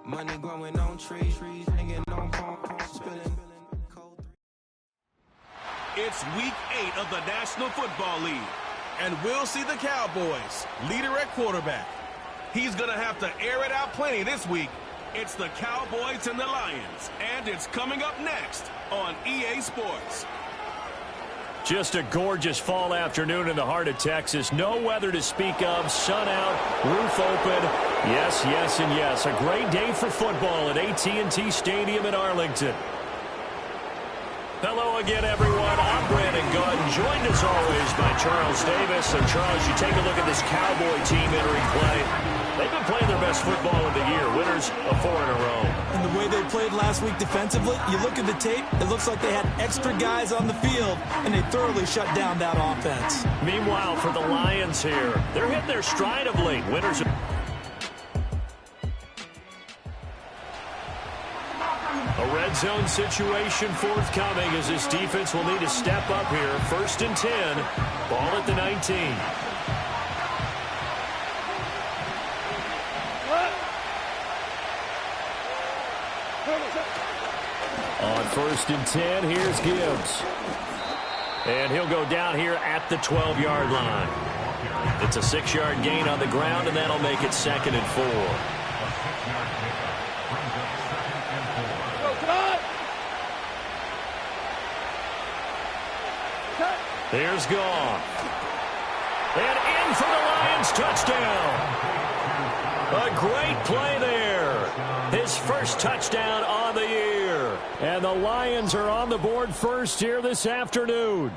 Money growing on trees, hanging on palms, spilling. It's week 8 of the National Football League, and we'll see the Cowboys, leader at quarterback. He's going to have to air it out plenty this week. It's the Cowboys and the Lions, and it's coming up next on EA Sports. Just a gorgeous fall afternoon in the heart of Texas. No weather to speak of. Sun out, roof open. Yes, yes, and yes. A great day for football at AT&T Stadium in Arlington. Hello again, everyone. I'm Brandon Gunn, joined as always by Charles Davis. And Charles, you take a look at this Cowboy team entering play. They've been playing their best football of the year. Winners of 4 in a row. And the way they played last week defensively, you look at the tape, it looks like they had extra guys on the field, and they thoroughly shut down that offense. Meanwhile, for the Lions here, they're hitting their stride of late. Winners. A red zone situation forthcoming as this defense will need to step up here. 1st and 10, ball at the 19. On 1st and 10, here's Gibbs. And he'll go down here at the 12-yard line. It's a 6-yard gain on the ground, and that'll make it 2nd and 4. Here's Goff. And in for the Lions, touchdown. A great play there. His first touchdown on the year. And the Lions are on the board first here this afternoon.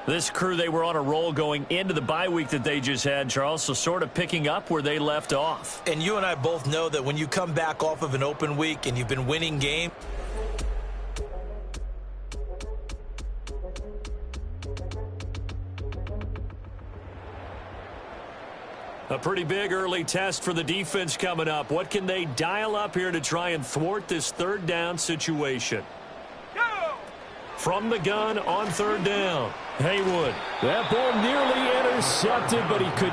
This crew, they were on a roll going into the bye week that they just had, Charles, so sort of picking up where they left off. And you and I both know that when you come back off of an open week and you've been winning games, a pretty big early test for the defense coming up. What can they dial up here to try and thwart this 3rd down situation? Go! From the gun on 3rd down. Haywood. That ball nearly intercepted, but he could.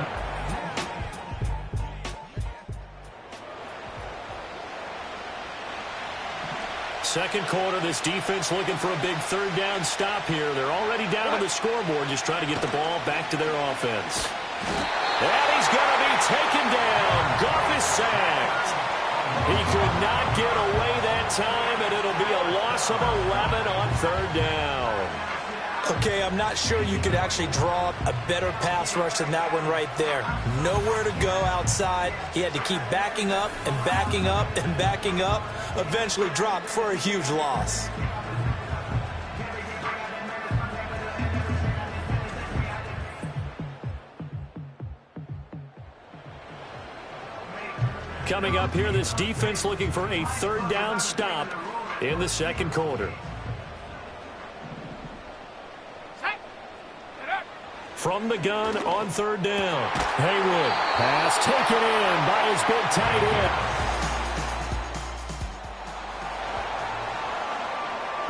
Second quarter, this defense looking for a big 3rd down stop here. They're already down on the scoreboard, just trying to get the ball back to their offense. And he's going to be taken down. Goff is sacked. He could not get away that time, and it'll be a loss of 11 on 3rd down. okay, I'm not sure you could actually draw a better pass rush than that one right there. Nowhere to go outside. He had to keep backing up and backing up and backing up. Eventually dropped for a huge loss. Coming up here, this defense looking for a third down stop in the second quarter. From the gun on third down. Haywood. Pass taken in by his big tight end.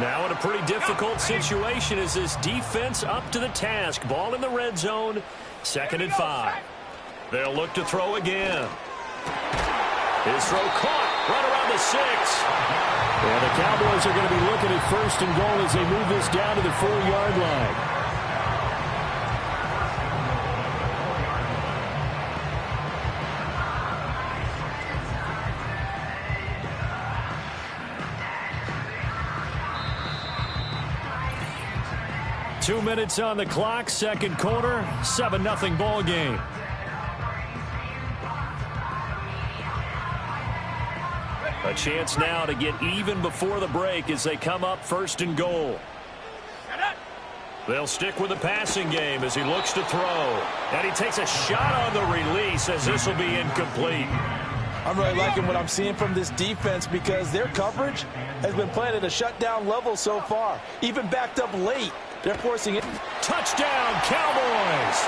Now in a pretty difficult situation as this defense up to the task. Ball in the red zone. 2nd and 5. They'll look to throw again. His throw caught right around the 6. And the Cowboys are going to be looking at 1st and goal as they move this down to the 4-yard line. Two minutes on the clock, second quarter, 7-0 ball game. A chance now to get even before the break as they come up 1st and goal. They'll stick with the passing game as he looks to throw. And he takes a shot on the release as this will be incomplete. I'm really liking what I'm seeing from this defense because their coverage has been playing at a shutdown level so far. Even backed up late. They're forcing it. Touchdown, Cowboys!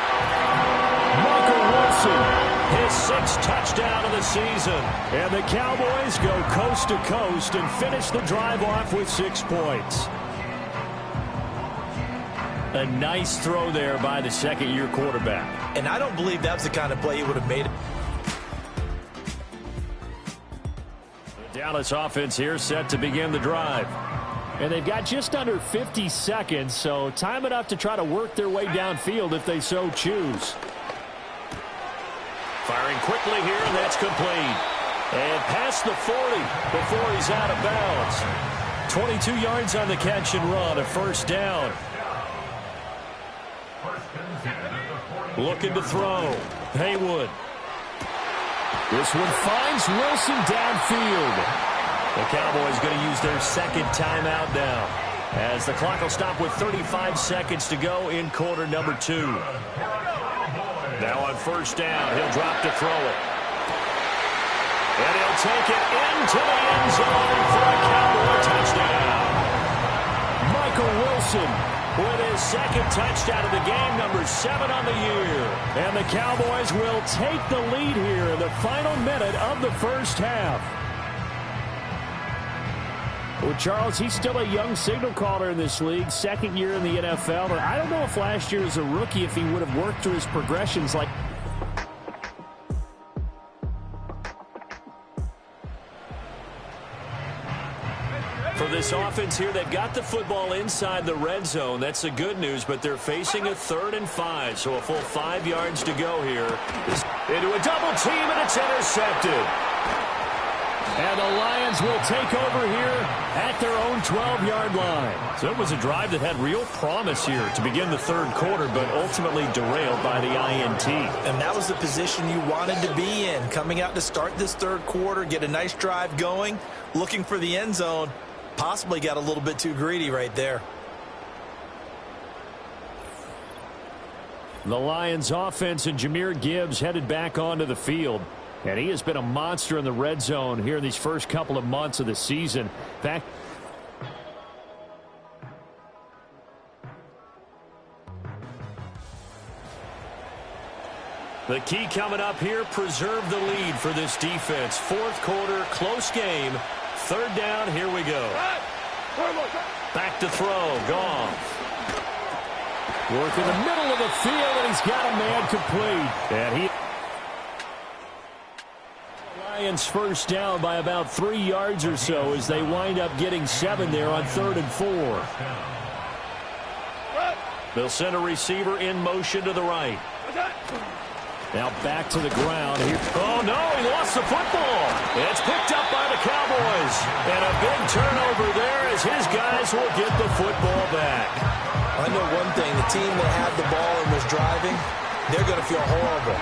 Michael Wilson, his 6th touchdown of the season. And the Cowboys go coast to coast and finish the drive off with 6 points. A nice throw there by the second-year quarterback. And I don't believe that's the kind of play he would have made. Dallas offense here set to begin the drive. And they've got just under 50 seconds, so time enough to try to work their way downfield if they so choose. Firing quickly here, and that's complete. And past the 40 before he's out of bounds. 22 yards on the catch and run, a first down. Looking to throw. Haywood. This one finds Wilson downfield. The Cowboys going to use their second timeout now, as the clock will stop with 35 seconds to go in quarter number 2. Now on first down, he'll drop to throw it. And he'll take it into the end zone for a Cowboy touchdown. Michael Wilson with his second touchdown of the game, number 7 on the year. And the Cowboys will take the lead here in the final minute of the first half. Well, Charles, he's still a young signal caller in this league, second year in the NFL. But I don't know if last year as a rookie, if he would have worked through his progressions like... For this offense here, they've got the football inside the red zone. That's the good news, but they're facing a 3rd and 5, so a full 5 yards to go here. Into a double team, and it's intercepted. And the Lions will take over here at their own 12-yard line. So it was a drive that had real promise here to begin the third quarter, but ultimately derailed by the INT. And that was the position you wanted to be in, coming out to start this third quarter, get a nice drive going, looking for the end zone. Possibly got a little bit too greedy right there. The Lions offense and Jahmyr Gibbs headed back onto the field. And he has been a monster in the red zone here in these first couple of months of the season. The key coming up here, preserve the lead for this defense. Fourth quarter, close game. Third down, here we go. Back to throw, Goff. Work in the middle of the field, and he's got a man complete. And Lions first down by about 3 yards or so as they wind up getting 7 there on 3rd and 4. They'll send a receiver in motion to the right. Now back to the ground here. Oh, no, he lost the football. It's picked up by the Cowboys. And a big turnover there as his guys will get the football back. I know one thing. The team that had the ball and was driving, they're going to feel horrible.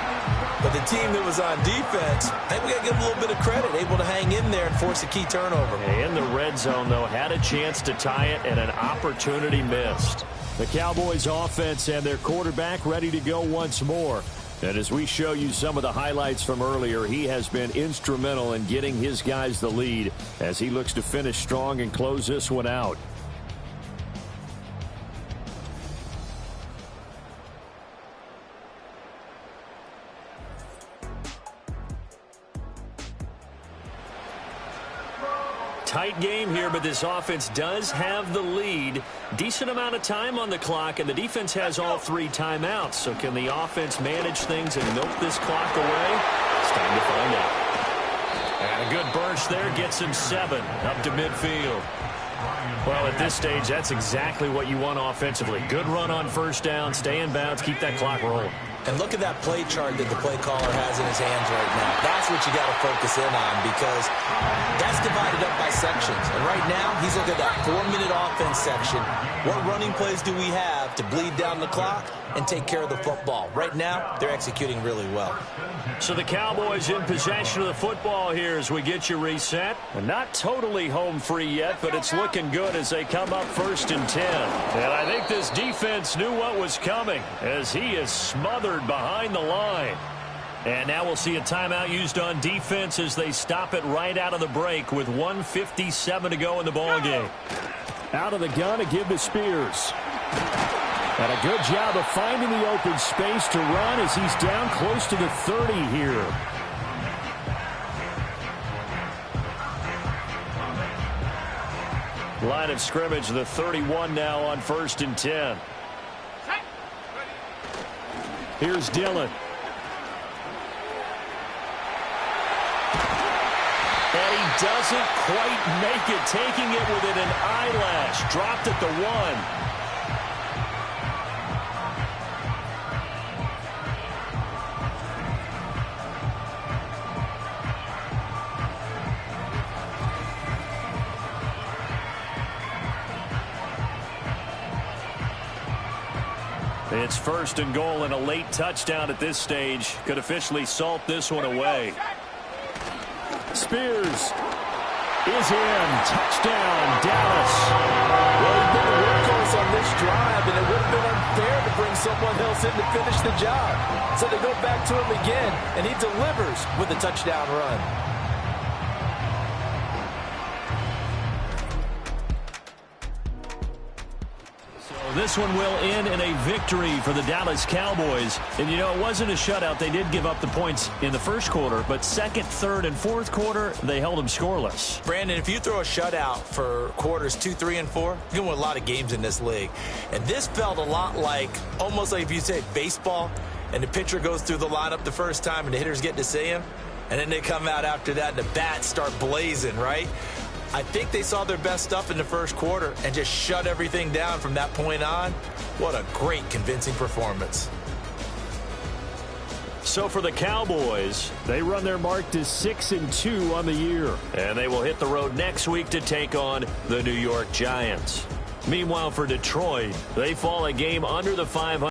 But the team that was on defense, I think we got to give them a little bit of credit, able to hang in there and force a key turnover. In the red zone, though, had a chance to tie it and an opportunity missed. The Cowboys offense and their quarterback ready to go once more. And as we show you some of the highlights from earlier, he has been instrumental in getting his guys the lead as he looks to finish strong and close this one out. Tight game here, but this offense does have the lead. Decent amount of time on the clock, and the defense has all 3 timeouts. So can the offense manage things and milk this clock away? It's time to find out. And a good burst there gets him 7 up to midfield. Well, at this stage, that's exactly what you want offensively. Good run on first down, stay in bounds, keep that clock rolling. And look at that play chart that the play caller has in his hands right now. That's what you got to focus in on, because that's divided up by sections. And right now, he's looking at that 4-minute offense section. What running plays do we have to bleed down the clock and take care of the football? Right now, they're executing really well. So the Cowboys in possession of the football here as we get you reset. And not totally home free yet, but it's looking good as they come up 1st and 10. And I think this defense knew what was coming as he is smothered behind the line. And now we'll see a timeout used on defense as they stop it right out of the break with 1:57 to go in the ball game. Out of the gun to give to Spears. And a good job of finding the open space to run as he's down close to the 30 here. Line of scrimmage, the 31 now on 1st and 10. Here's Dillon. And he doesn't quite make it, taking it within an eyelash. Dropped at the 1. It's 1st and goal, and a late touchdown at this stage could officially salt this one away. Spears is in. Touchdown, Dallas. Well, he's been the workhorse on this drive, and it would have been unfair to bring someone else in to finish the job. So they go back to him again, and he delivers with a touchdown run. This one will end in a victory for the Dallas Cowboys. And, you know, it wasn't a shutout. They did give up the points in the first quarter, but second, third, and fourth quarter, they held them scoreless. Brandon, if you throw a shutout for quarters 2, 3, and 4, you're going to win a lot of games in this league. And this felt a lot like, almost like if you say baseball, and the pitcher goes through the lineup the first time and the hitters get to see him, and then they come out after that and the bats start blazing, right? I think they saw their best stuff in the first quarter and just shut everything down from that point on. What a great, convincing performance. So for the Cowboys, they run their mark to 6-2 on the year. And they will hit the road next week to take on the New York Giants. Meanwhile, for Detroit, they fall a game under the 500.